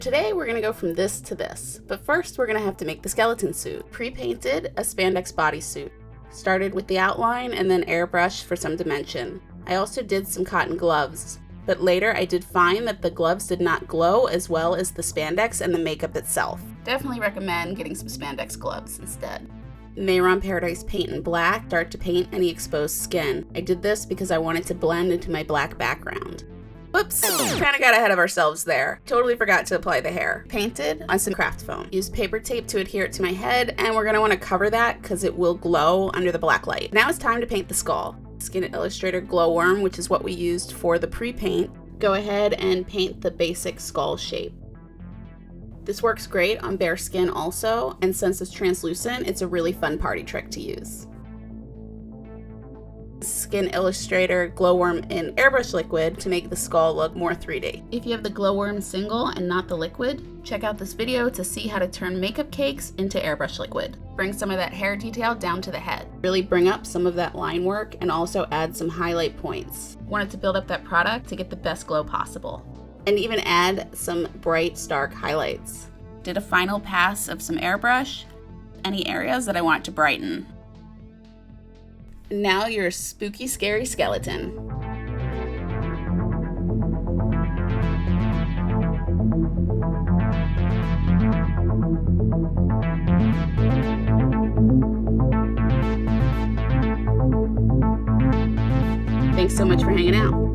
Today we're gonna go from this to this, but first we're gonna have to make the skeleton suit. Pre-painted a spandex bodysuit. Started with the outline and then airbrush for some dimension. I also did some cotton gloves, but later I did find that the gloves did not glow as well as the spandex and the makeup itself. Definitely recommend getting some spandex gloves instead. Mehron Paradise paint in black, start to paint any exposed skin. I did this because I wanted to blend into my black background. Whoops, kinda got ahead of ourselves there. Totally forgot to apply the hair. Painted on some craft foam. Used paper tape to adhere it to my head, and we're gonna wanna cover that because it will glow under the black light. Now it's time to paint the skull. Skin Illustrator Glo-Worm, which is what we used for the pre-paint. Go ahead and paint the basic skull shape. This works great on bare skin also, and since it's translucent, it's a really fun party trick to use. Skin Illustrator Glo-Worm in airbrush liquid to make the skull look more 3D. If you have the Glo-Worm Single and not the liquid, check out this video to see how to turn makeup cakes into airbrush liquid. Bring some of that hair detail down to the head. Really bring up some of that line work and also add some highlight points. Wanted to build up that product to get the best glow possible. And even add some bright, stark highlights. Did a final pass of some airbrush, any areas that I want to brighten. Now you're a spooky, scary skeleton. Thanks so much for hanging out.